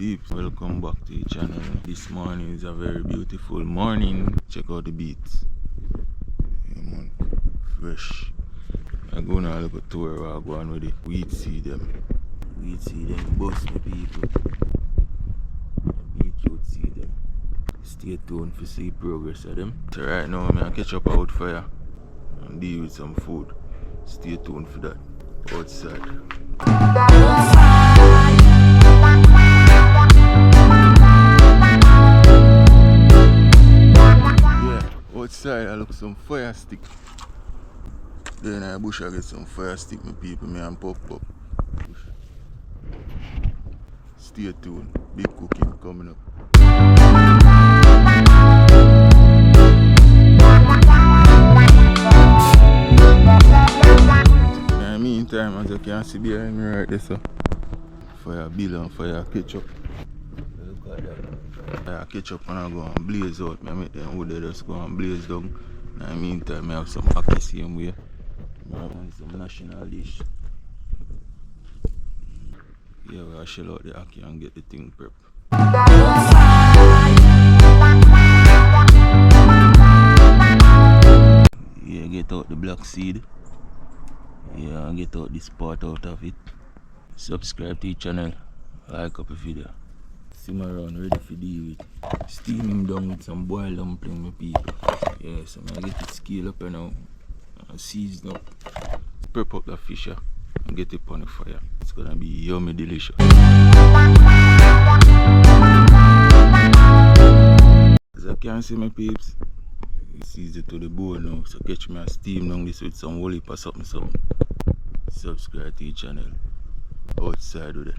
peeps, welcome back to the channel. This morning is a very beautiful morning. Check out the beats. Yeah, man. Fresh. I'm going on a little tour where I go on with the weed seed them. Weed seed them bust me people. Beetroot seed them. Stay tuned for see progress of them. So right now I'm gonna catch up out fire and deal with some food. Stay tuned for that. Outside. Outside I look some fire stick. Then I bush I get some fire stick my people, me and pop up. Stay tuned, big cooking coming up. In the meantime, as you can see behind me right there, so fire bill and fire ketchup. Look at that. Fire ketchup and I go and blaze out. I make them wood just go and blaze down. In the meantime, I have some ackee same way. And some national dish. Yeah, we'll shell out the ackee and get the thing prep. Yeah, get out the black seed. Yeah, and get out this part out of it. Subscribe to the channel. Like up the video. Simmer around, ready for deal with. Steaming down with some boiled dumpling, my people. Yeah, so I get it scaled up now. Seasoned up. Prep up the fish and get it on the fire. It's gonna be yummy delicious. As you can see my peeps, it's easy to the bone now. So catch me and steam down this with some woolly or something. Subscribe to the channel. Outside with it.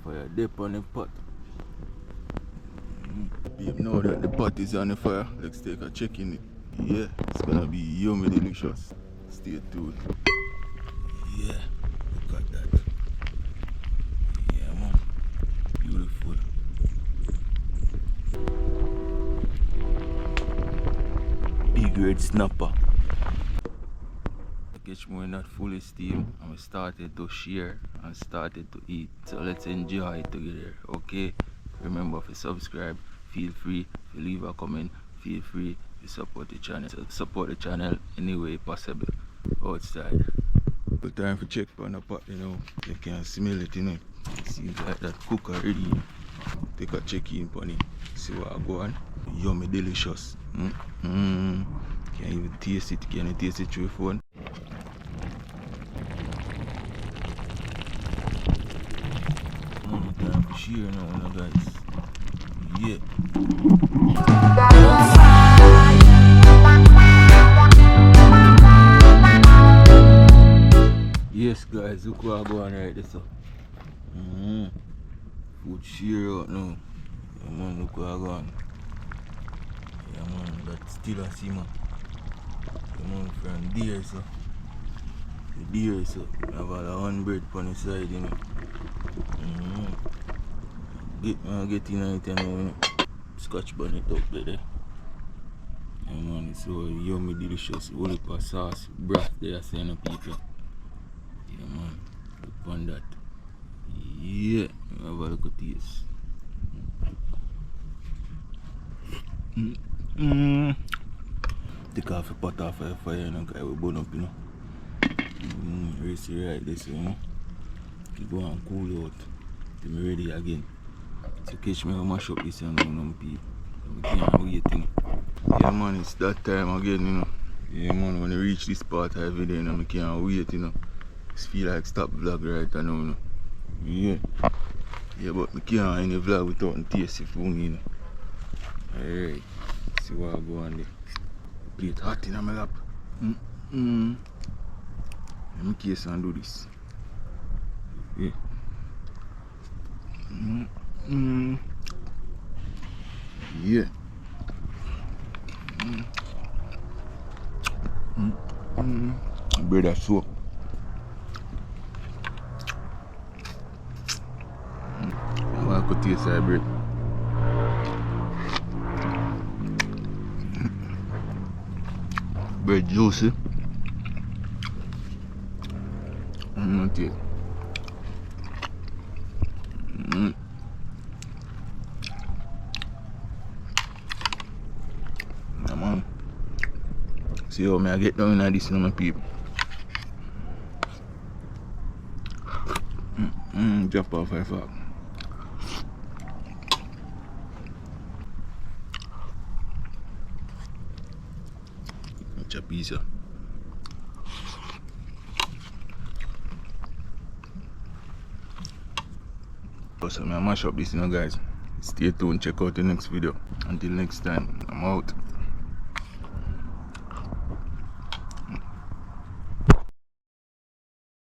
Fire dip on the pot. You know that the pot is on the fire. Let's take a check in it. Yeah, it's gonna be yummy delicious. Stay tuned. Yeah, look at that. Yeah man, beautiful. B-grade snapper. I catch me not fully steam and we started to share and started to eat. So let's enjoy it together, okay? Remember to subscribe, feel free to leave a comment, feel free to support the channel. Support the channel any way possible outside. Good time for check on the pot, you know. You can smell it, you know. It seems like that cook already. Take a check in on it. See what I go on. Yummy delicious. Can't even taste it. Can you taste it through your phone? Time for share now, guys. Yeah. Yes guys, look what I go on right there, so. Food share out now. Yeah man, look what I go on. Yeah man, that's still a see man. Yeah man, from there, so. The deer, so. I have all the one bread on the side, you know. Get in it and you know. Scotch bonnet up there. Yeah man, it's so yummy delicious. Whole heap of sauce, broth there, saying people. Yeah man, look on that. Yeah, have a look at this. Take off the pot off the fire and I will burn up, you know. Race it right this, you know. You go and cool out. Till me ready again. So catch me and mash up this and now people. I can't wait, you know. Yeah man, it's that time again, you know. Yeah man, when you reach this part every day, you know, I can't wait, you know. Just feel like stop vlog right now, you know. Yeah. Yeah, but I can't end the vlog without tasty food, you know. Alright. See what I go on there. Plate hot in my lap. Let me case and do this. Yeah. Yeah. Bread and soap. I could taste that bread. Bread juicy. Not yet. see how I get down in this, my people. Drop off 5 o'clock. It's a pizza. So I'm mash up this, guys. Stay tuned, check out the next video. Until next time, I'm out.